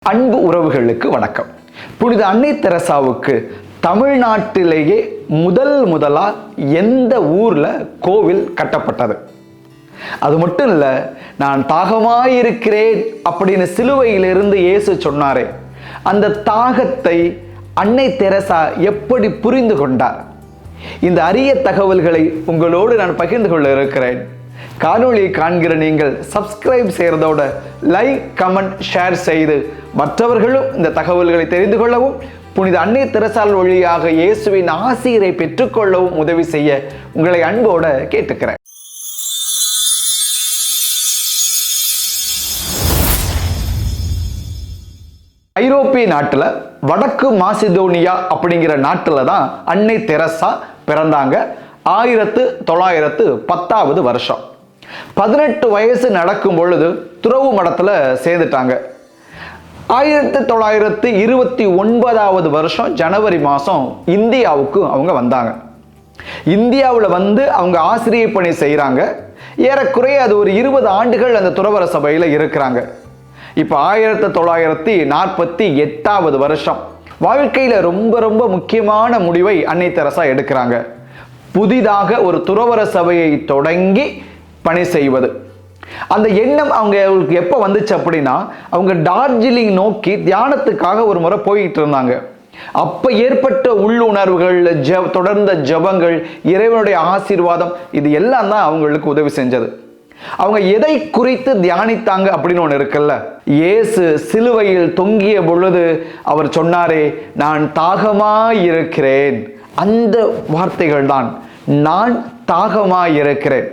அன்பு உறவுகளுக்கு வணக்கம். புனித அன்னை தெரசாவுக்கு தமிழ்நாட்டிலேயே முதலா எந்த ஊர்ல கோவில் கட்டப்பட்டது? அது மட்டும் இல்ல, நான் தாகமாயிருக்கிறேன் அப்படின்னு சிலுவையிலிருந்து இயேசு சொன்னாரே, அந்த தாகத்தை அன்னை தெரசா எப்படி புரிந்து கொண்டார்? இந்த அரிய தகவல்களை உங்களோடு நான் பகிர்ந்து கொள்ள இருக்கிறேன். காணொளியை காண்கிற நீங்கள் சப்ஸ்கிரைப் செய்யறதோட லைக், கமெண்ட், ஷேர் செய்து மற்றவர்களும் இந்த தகவல்களை தெரிந்து கொள்ளவும், புனித அன்னை தெரசாள் வழியாக இயேசுவின் ஆசீரை பெற்றுக்கொள்ளவும் உதவி செய்ய உங்களை அன்போட கேட்டுக்கிறேன். ஐரோப்பிய நாட்டுல வடக்கு மாசிடோனியா அப்படிங்கிற நாட்டுல தான் அன்னை தெரசா பிறந்தாங்க. 1910 வருஷம் 18 வயசு நடக்கும் பொழுது துறவு மடத்துல சேர்ந்துட்டாங்க. 1929 வருஷம் ஜனவரி மாதம் இந்தியாவுக்கு அவங்க வந்தாங்க. இந்தியாவில் வந்து அவங்க ஆசிரிய பணி செய்கிறாங்க. ஏறக்குறைய அது ஒரு 20 ஆண்டுகள் அந்த துறவர சபையில் இருக்கிறாங்க. இப்போ 1948 வருஷம் வாழ்க்கையில் ரொம்ப முக்கியமான முடிவை அன்னை தெரசா எடுக்கிறாங்க. புதிதாக ஒரு துறவர சபையை தொடங்கி பணி செய்வது. அந்த எண்ணம் அவங்களுக்கு எப்போ வந்துச்சு அப்படின்னா, அவங்க டார்ஜிலிங் நோக்கி தியானத்துக்காக ஒரு முறை போயிட்டு இருந்தாங்க. அப்போ ஏற்பட்ட உள்ளுணர்வுகள், தொடர்ந்த ஜபங்கள், இறைவனுடைய ஆசீர்வாதம், இது எல்லாம் தான் அவங்களுக்கு உதவி செஞ்சது. அவங்க எதை குறித்து தியானித்தாங்க அப்படின்னு ஒன்று இருக்குல்ல, இயேசு சிலுவையில் தொங்கிய பொழுது அவர் சொன்னாரே, நான் தாகமாயிருக்கிறேன். அந்த வார்த்தைகள் தான், நான் தாகமாயிருக்கிறேன்.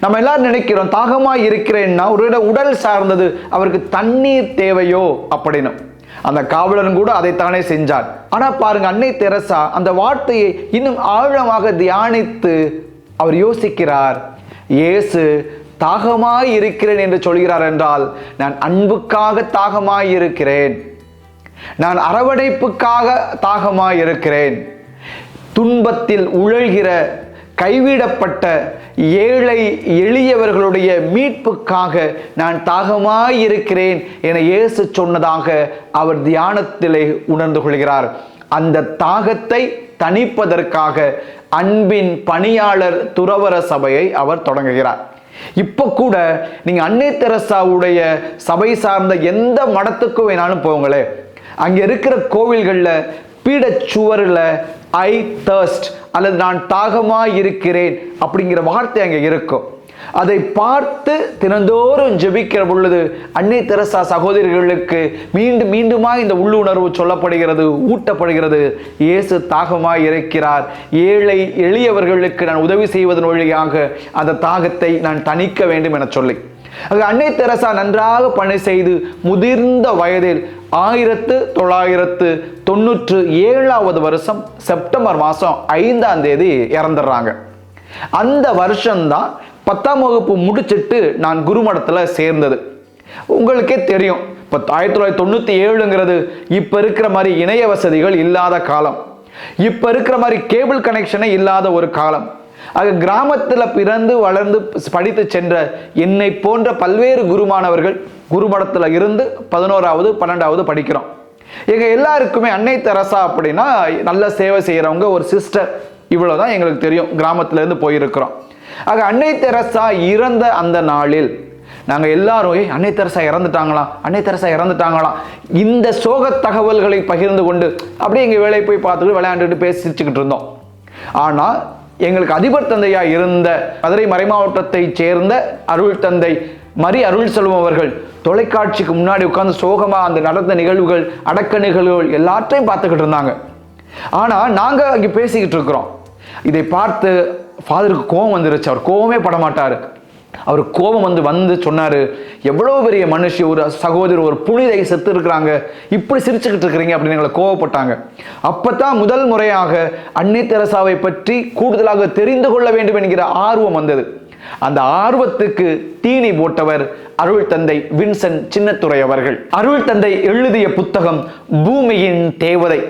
நம்ம எல்லாரும் நினைக்கிறோம் தாகமாய் இருக்கிறேன்னா ஒரு உடல் சார்ந்தது, அவருக்கு தண்ணீர் தேவையோ அப்படின்னு. அந்த காவலன் கூட அதைத்தானே செஞ்சார். ஆனா பாருங்க, அன்னை தெரசா அந்த வார்த்தையை இன்னும் ஆழமாக தியானித்து அவர் யோசிக்கிறார். இயேசு தாகமாய் இருக்கிறேன் என்று சொல்கிறார் என்றால், நான் அன்புக்காக தாகமாய் இருக்கிறேன், நான் அரவணைப்புக்காக தாகமாய் இருக்கிறேன், துன்பத்தில் உழல்கிற கைவிடப்பட்ட ஏழை எளியவர்களுடைய மீட்புக்காக நான் தாகமாயிருக்கிறேன் என இயேசு சொன்னதாக அவர் தியானத்திலே உணர்ந்து கொள்கிறார். அந்த தாகத்தை தணிப்பதற்காக அன்பின் பணியாளர் துறவர சபையை அவர் தொடங்குகிறார். இப்போ கூட நீங்க அன்னை தெரசாவுடைய சபை சார்ந்த எந்த மடத்துக்கும் வேணாலும் போங்களே, அங்க இருக்கிற கோவில்கள்ல பீடச்சுவரில் ஐ தர்ஸ்ட் அல்லது நான் தாகமாய் இருக்கிறேன் அப்படிங்கிற வார்த்தை அங்கே இருக்கும். அதை பார்த்து தினந்தோறும் ஜெபிக்கிற பொழுது அன்னை தெரசா சகோதரிகளுக்கு மீண்டுமா இந்த உள்ளுணர்வு சொல்லப்படுகிறது, ஊட்டப்படுகிறது. இயேசு தாகமாய் இருக்கிறார், ஏழை எளியவர்களுக்கு நான் உதவி செய்வதன் வழியாக அந்த தாகத்தை நான் தணிக்க வேண்டும் என சொல்லி அன்னை தெரசா நன்றாக பணி செய்து முதிர்ந்த வயதில் 1997 வருஷம் செப்டம்பர் மாதம் 5ஆம் தேதி இறந்துடுறாங்க. அந்த வருஷம்தான் 10ஆம் வகுப்பு முடிச்சுட்டு நான் குருமடத்தில் சேர்ந்தது. உங்களுக்கே தெரியும், இப்போ 1997ங்கிறது இப்போ இருக்கிற மாதிரி இணைய வசதிகள் இல்லாத காலம், இப்போ இருக்கிற மாதிரி கேபிள் கனெக்ஷனே இல்லாத ஒரு காலம். ஆக கிராமத்தில் பிறந்து வளர்ந்து படித்து சென்ற என்னை போன்ற பல்வேறு குருமானவர்கள் குருமடத்தில் இருந்து 11வது 12வது படிக்கிறோம். எங்க எல்லாருக்குமே அன்னை தெரசா அப்படின்னா நல்ல சேவை செய்யறவங்க, ஒரு சிஸ்டர், இவ்வளவுதான் எங்களுக்கு தெரியும். கிராமத்துல இருந்து போயிருக்கிறோம். ஆக அன்னை தெரசா இறந்த அந்த நாளில் நாங்க எல்லாரும் அன்னை தெரசா இறந்துட்டாங்களா, அன்னை தெரசா இறந்துட்டாங்களா, இந்த சோக தகவல்களை பகிர்ந்து கொண்டு அப்படியே எங்க வேலையை போய் பார்த்துட்டு விளையாண்டுட்டு பேசிச்சுக்கிட்டு இருந்தோம். ஆனா எங்களுக்கு அதிபர் தந்தையா இருந்த மதுரை மறைமாவட்டத்தை சேர்ந்த அருள் தந்தை மரி அருள் செல்வம் அவர்கள் தொலைக்காட்சிக்கு முன்னாடி உட்கார்ந்து சோகமா அந்த நடந்த நிகழ்வுகள், அடக்க நிகழ்வுகள் எல்லாத்தையும் பார்த்துக்கிட்டு இருந்தாங்க. ஆனா நாங்க அங்கே பேசிக்கிட்டு இருக்கிறோம். இதை பார்த்து ஃபாதருக்கு கோபம் வந்துருச்சு. அவர் கோபமே படமாட்டாரு. அவர் கோபம் வந்து சொன்னாரு, எவ்வளவு பெரிய மனுஷி, ஒரு சகோதரி, ஒரு புனிதை செத்து இருக்கிறாங்க, இப்படி சிரிச்சுக்கிட்டு இருக்கிறீங்க அப்படின்னு எங்களை கோவப்பட்டாங்க. அப்பதான் முதல் முறையாக அன்னை தெரசாவை பற்றி கூடுதலாக தெரிந்து கொள்ள வேண்டும் என்கிற ஆர்வம் வந்தது. அந்த ஆர்வத்துக்கு தீனி போட்டவர் அருள் தந்தை வின்சென்ட் சின்னத்துரை அவர்கள். அருள் தந்தை எழுதிய புத்தகம் பூமியின் தேவதை.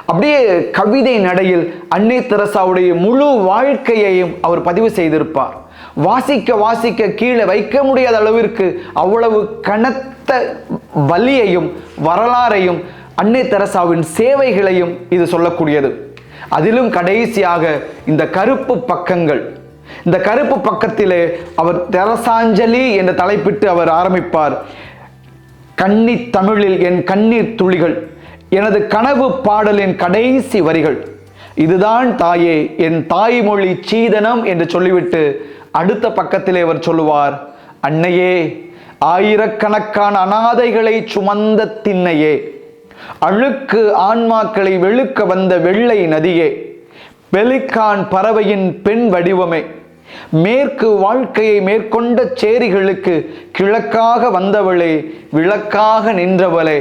அப்படியே கவிதை நடையில் அன்னை தெரசாவுடைய முழு வாழ்க்கையையும் அவர் பதிவு செய்திருப்பார். வாசிக்க வாசிக்க கீழே வைக்க முடியாத அளவிற்கு அவ்வளவு கனத்த வலியையும் வரலாறையும் அன்னை தெரசாவின் சேவைகளையும் இது சொல்லக்கூடியது. அதிலும் கடைசியாக இந்த கருப்பு பக்கங்கள், இந்த கருப்பு பக்கத்திலே அவர் தெரசாஞ்சலி என்ற தலைப்பிட்டு அவர் ஆரம்பிப்பார். கன்னி தமிழில் என் கண்ணீர் துளிகள், எனது கனவு பாடலின் கடைசி வரிகள், இதுதான் தாயே என் தாய்மொழி சீதனம் என்று சொல்லிவிட்டு அடுத்த பக்கத்திலே அவர் சொல்லுவார், அன்னையே ஆயிரக்கணக்கான அனாதைகளை சுமந்த திண்ணையே, அழுக்கு ஆன்மாக்களை வெளுக்க வந்த வெள்ளை நதியே, பெலிகான் பறவையின் பெண் வடிவமே, மேற்கு வாழ்க்கையை மேற்கொண்ட சேரிகளுக்கு கிழக்காக வந்தவளே, விளக்காக நின்றவளே.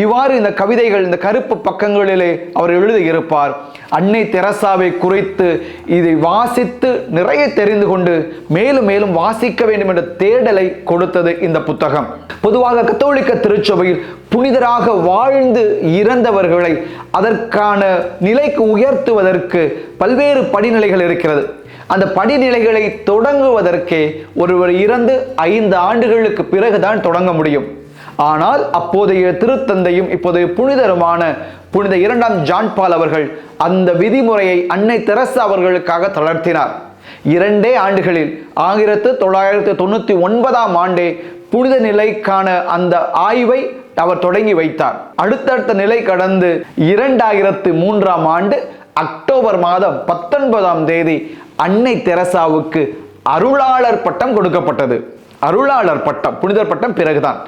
இவ்வாறு இந்த கவிதைகள் இந்த கருப்பு பக்கங்களிலே அவர் எழுதியிருப்பார். அன்னை தெரசாவை குறித்து இதை வாசித்து நிறைய தெரிந்து கொண்டு மேலும் மேலும் வாசிக்க வேண்டும் என்ற தேடலை கொடுத்தது இந்த புத்தகம். பொதுவாக கத்தோலிக்க திருச்சபையில் புனிதராக வாழ்ந்து இறந்தவர்களை அதற்கான நிலைக்கு உயர்த்துவதற்கு பல்வேறு படிநிலைகள் இருக்கிறது. அந்த படிநிலைகளை தொடங்குவதற்கே ஒருவர் இறந்து 5 ஆண்டுகளுக்கு பிறகுதான் தொடங்க முடியும். ஆனால் அப்போதைய திருத்தந்தையும் இப்போதைய புனிதருமான புனித 2ஆம் ஜான் பால் அவர்கள் அந்த விதிமுறையை அன்னை தெரசா அவர்களுக்காக தளர்த்தினார். 2 ஆண்டுகளில் 1999ஆம் ஆண்டே புனித நிலைக்கான அந்த ஆய்வை அவர் தொடங்கி வைத்தார். அடுத்தடுத்த நிலை கடந்து 2003ஆம் ஆண்டு அக்டோபர் மாதம் 19ஆம் தேதி அன்னை தெரசாவுக்கு அருளாளர் பட்டம் கொடுக்கப்பட்டது. அருளாளர் பட்டம், புனிதர் பட்டம் பிறகுதான்.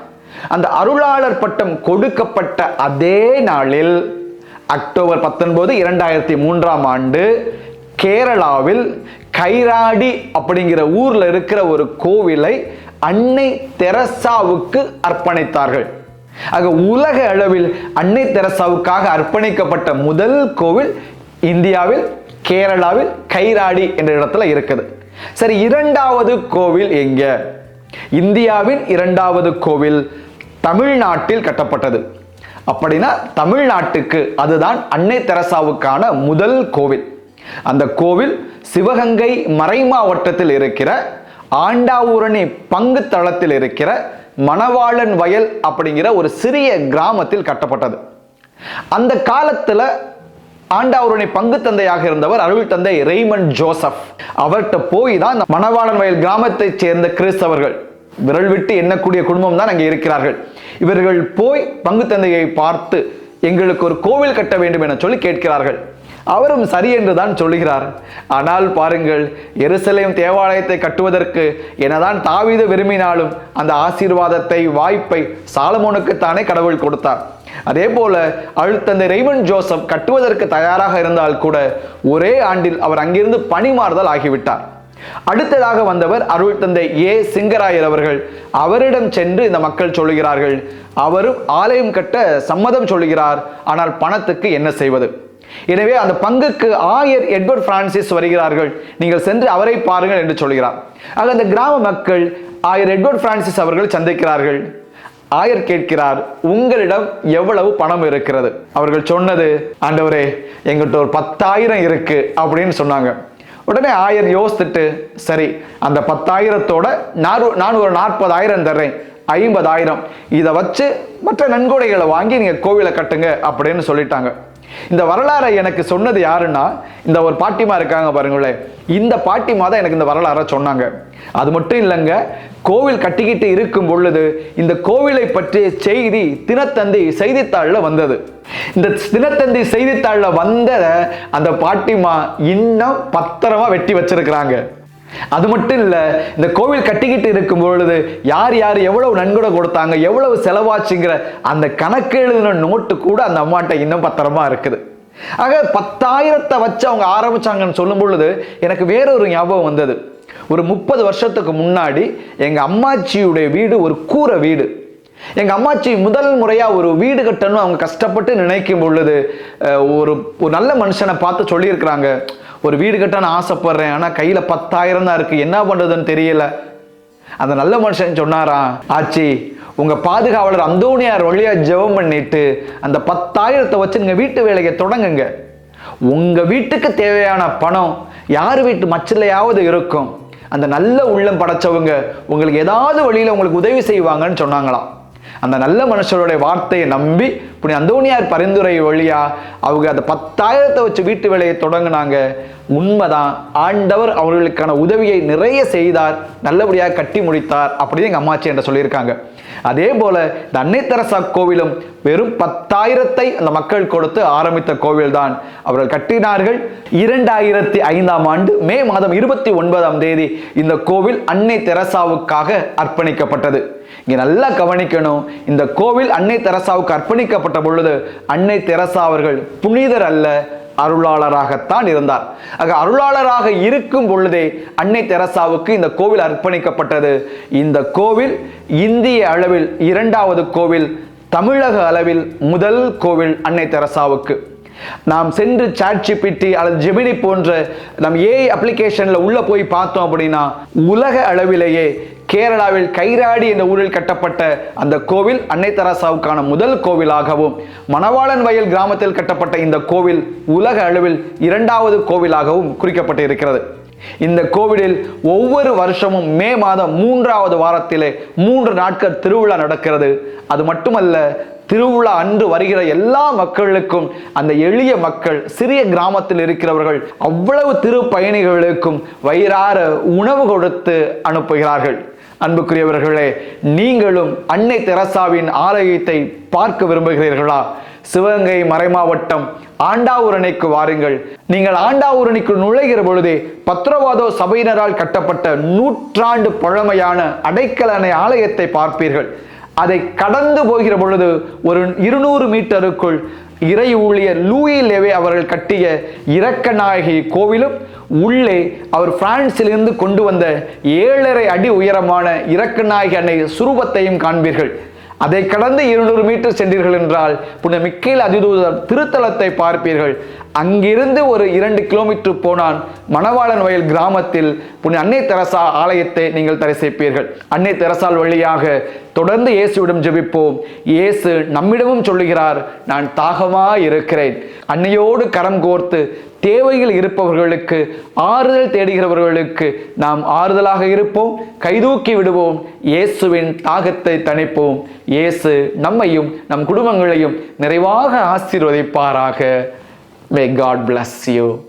அந்த அருளாளர் பட்டம் கொடுக்கப்பட்ட அதே நாளில் அக்டோபர் 19, 2003ஆம் ஆண்டு கேரளாவில் கைராடி அப்படிங்கிற ஊர்ல இருக்கிற ஒரு கோவிலை அன்னை தெரசாவுக்கு அர்ப்பணித்தார்கள். ஆக உலக அளவில் அன்னை தெரசாவுக்காக அர்ப்பணிக்கப்பட்ட முதல் கோவில் இந்தியாவில் கேரளாவில் கைராடி என்ற இடத்துல இருக்குது. சரி, 2வது கோவில் எங்க? இந்தியாவின் 2வது கோவில் தமிழ்நாட்டில் கட்டப்பட்டது. அப்படின்னா தமிழ்நாட்டுக்கு அதுதான் அன்னை தெரசாவுக்கான முதல் கோவில். அந்த கோவில் சிவகங்கை மறை மாவட்டத்தில் இருக்கிற ஆண்டாவூரணி பங்கு தளத்தில் இருக்கிற மணவாளன் வயல் அப்படிங்கிற ஒரு சிறிய கிராமத்தில் கட்டப்பட்டது. அந்த காலத்துல ஆண்டாவூரணி பங்கு தந்தையாக இருந்தவர் அருள் தந்தை ரெய்மண்ட் ஜோசப். அவர்கிட்ட போய் தான் மணவாளன் வயல் கிராமத்தை சேர்ந்த கிறிஸ்தவர்கள், விரல் விட்டு எண்ணக்கூடிய குடும்பம் தான் அங்கே இருக்கிறார்கள், இவர்கள் போய் பங்கு தந்தையை பார்த்து எங்களுக்கு ஒரு கோவில் கட்ட வேண்டும் என சொல்லி கேட்கிறார்கள். அவரும் சரி என்று தான் சொல்லுகிறார். ஆனால் பாருங்கள், எருசலேம் தேவாலயத்தை கட்டுவதற்கு என்னதான் தாவீது விரும்பினாலும் அந்த ஆசீர்வாதத்தை, வாய்ப்பை சாலமோனுக்கு தானே கடவுள் கொடுத்தார். அதே போல அருள்தந்தை ரெய்மண்ட் ஜோசப் கட்டுவதற்கு தயாராக இருந்தால் கூட ஒரே ஆண்டில் அவர் அங்கிருந்து பணிமாறுதல் ஆகிவிட்டார். அடுத்ததாக வந்தவர் அருள் தந்தை ஏ சிங்கராயர் அவர்கள். அவரிடம் சென்று இந்த மக்கள் சொல்லுகிறார்கள். அவரும் ஆலயம் கட்ட சம்மதம் சொல்லுகிறார். ஆனால் பணத்துக்கு என்ன செய்வது? எனவே அந்த பங்குக்கு ஆயர் எட்வர்ட் பிரான்சிஸ் வருகிறார்கள். நீங்கள் சென்று அவரை பாருங்கள் என்று சொல்கிறார். ஆக அந்த கிராம மக்கள் ஆயர் எட்வர்ட் பிரான்சிஸ் அவர்கள் சந்திக்கிறார்கள். ஆயர் கேட்கிறார், உங்களிடம் எவ்வளவு பணம் இருக்கிறது? அவர்கள் சொன்னது, ஆண்டவரே எங்கிட்ட ஒரு 10,000 இருக்கு அப்படின்னு சொன்னாங்க. உடனே ஆயர் யோசித்துட்டு, சரி அந்த 10,000தோட நான் ஒரு 40,000 தர்றேன், 50,000 இதை வச்சு மற்ற நன்கொடைகளை வாங்கி நீங்க கோவிலை கட்டுங்க அப்படின்னு சொல்லிட்டாங்க. இந்த வரலாறை எனக்கு சொன்னது யாருன்னா, இந்த ஒரு பாட்டிமா இருக்காங்க பாருங்களேன், இந்த பாட்டிமா தான் எனக்கு இந்த வரலாறை சொன்னாங்க. அது மட்டும் இல்லைங்க, கோவில் கட்டிக்கிட்டு இருக்கும் பொழுது இந்த கோவிலை பற்றிய செய்தி தினத்தந்தி செய்தித்தாளில் வந்தது. இந்த தினத்தந்தி செய்தித்தாளில் வந்த அந்த பாட்டிமா இன்னும் பத்திரமா வெட்டி வச்சிருக்கிறாங்க. அது மட்டும் இல்ல, இந்த கோவில் கட்டிக்கிட்டு இருக்கும் பொழுது யார் யார் எவ்வளவு நன்கொடை கொடுத்தாங்க, எவ்வளவு செலவாச்சுங்கிற அந்த கணக்கு எழுதின நோட்டு கூட அந்த அம்மாட்ட இன்னும் பத்திரமா இருக்குது. ஆக 10,000 வச்சு அவங்க ஆரம்பிச்சாங்கன்னு சொல்லும் பொழுது எனக்கு வேறொரு ஞாபகம் வந்தது. ஒரு 30 வருஷத்துக்கு முன்னாடி எங்க அம்மாச்சியுடைய வீடு ஒரு கூரை வீடு. எங்க அம்மாச்சி முதல் முறையா ஒரு வீடு கட்டணும் அவங்க கஷ்டப்பட்டு நினைக்கும் பொழுது ஒரு நல்ல மனுஷனை பார்த்து சொல்லியிருக்கிறாங்க, ஒரு வீடு கட்டணும் ஆசைப்படுறேன், ஆனா கையில 10,000 தான் இருக்கு, என்ன பண்றதுன்னு தெரியல. அந்த நல்ல மனுஷன் சொன்னாராம், ஆச்சி உங்க பாதுகாவலர் அந்தோனியார் வழியா ஜெபம் பண்ணிட்டு அந்த 10,000 வச்சு நீங்க வீட்டு வேலையை தொடங்குங்க. உங்க வீட்டுக்கு தேவையான பணம் யார் வீட்டு மச்சிலையாவது இருக்கும், அந்த நல்ல உள்ளம் படைச்சவங்க உங்களுக்கு ஏதாவது வழியில் உங்களுக்கு உதவி செய்வாங்கன்னு சொன்னாங்களாம். அந்த நல்ல மனுஷருடைய வார்த்தையை நம்பி புனித அந்தோனியார் பரிந்துரை வழியா அவங்க அந்த 10,000 வச்சு வீட்டு வேலையை தொடங்கினாங்க. உண்மைதான், ஆண்டவர் அவர்களுக்கான உதவியை நிறைய செய்தார், நல்லபடியாக கட்டி முடித்தார் அப்படின்னு எங்கள் அம்மாச்சி என்ற சொல்லியிருக்காங்க. அதே போல இந்த அன்னை தெரசா கோவிலும் வெறும் 10,000 அந்த மக்கள் கொடுத்து ஆரம்பித்த கோவில் தான் அவர்கள் கட்டினார்கள். 2005ஆம் ஆண்டு மே மாதம் 29ஆம் தேதி இந்த கோவில் அன்னை தெரசாவுக்காக அர்ப்பணிக்கப்பட்டது. இங்க நல்லா கவனிக்கணும், இந்த கோவில் அன்னை தெரசாவுக்கு அர்ப்பணிக்கப்பட்ட பொழுது அன்னை தெரசா அவர்கள் புனிதர் அல்ல, அருளாளராகத்தான் இருந்தார். ஆக அருளாளராக இருக்கும் பொழுதே அன்னை தெரசாவுக்கு இந்த கோவில் அர்ப்பணிக்கப்பட்டது. இந்த கோவில் இந்திய அளவில் 2வது கோவில், தமிழக அளவில் முதல் கோவில் அன்னை தெரசாவுக்கு. நாம் சென்று ChatGPT அல்லது ஜெமினி போன்ற நம் AI அப்ளிகேஷன்ல உள்ள போய் பார்த்தோம் அப்படின்னா உலக அளவிலேயே கேரளாவில் கைராடி என்ற ஊரில் கட்டப்பட்ட அந்த கோவில் அன்னை தெரசாவுக்கான முதல் கோவிலாகவும், மணவாளன் வயல் கிராமத்தில் கட்டப்பட்ட இந்த கோவில் உலக அளவில் 2வது கோவிலாகவும் குறிக்கப்பட்டு இருக்கிறது. இந்த கோவிலில் ஒவ்வொரு வருஷமும் மே மாதம் 3வது வாரத்திலே 3 நாட்கள் திருவிழா நடக்கிறது. அது மட்டுமல்ல, திருவிழா அன்று வருகிற எல்லா மக்களுக்கும், அந்த எளிய மக்கள், சிறிய கிராமத்தில் இருக்கிறவர்கள் அவ்வளவு திரு பயணிகளுக்கும் வயிறார உணவு கொடுத்து அனுப்புகிறார்கள். அன்புக்குரியவர்களே, நீங்களும் அன்னை தெரசாவின் ஆலயத்தை பார்க்க விரும்புகிறீர்களா? சிவகங்கை மறைமாவட்டம் ஆண்டாவூரணைக்கு வாருங்கள். நீங்கள் ஆண்டாவூரணைக்கு நுழைகிற பொழுதே பத்ரவாதோ சபையினரால் கட்டப்பட்ட 100 ஆண்டு பழமையான அடைக்கலணை ஆலயத்தை பார்ப்பீர்கள். அதை கடந்து போகிற பொழுது ஒரு 200 மீட்டருக்குள் இறை ஊழியர் லூயி லேவே அவர்கள் கட்டிய இரக்கநாயகி கோவிலும், உள்ளே அவர் பிரான்சிலிருந்து கொண்டு வந்த 7.5 அடி உயரமான இரக்கநாயகி அன்னை சுரூபத்தையும் காண்பீர்கள். அதை கடந்து 200 மீட்டர் சென்றீர்கள் என்றால் புனித மிக்கேல் அதிதூதர் திருத்தலத்தை பார்ப்பீர்கள். அங்கிருந்து ஒரு 2 கிலோமீட்டர் போனால் மணவாளன் வயல் கிராமத்தில் புனித அன்னை தெரசா ஆலயத்தை நீங்கள் தரிசிப்பீர்கள். அன்னை தெரசால் வழியாக தொடர்ந்து இயேசுவிடம் ஜெபிப்போம். இயேசு நம்மிடமும் சொல்லுகிறார், நான் தாகமாய் இருக்கிறேன். அன்னையோடு கரம் கோர்த்து தேவையில் இருப்பவர்களுக்கு, ஆறுதல் தேடுகிறவர்களுக்கு நாம் ஆறுதலாக இருப்போம், கைதூக்கி விடுவோம், இயேசுவின் தாகத்தை தணிப்போம். இயேசு நம்மையும் நம் குடும்பங்களையும் நிறைவாக ஆசீர்வதிப்பாராக. May God bless you.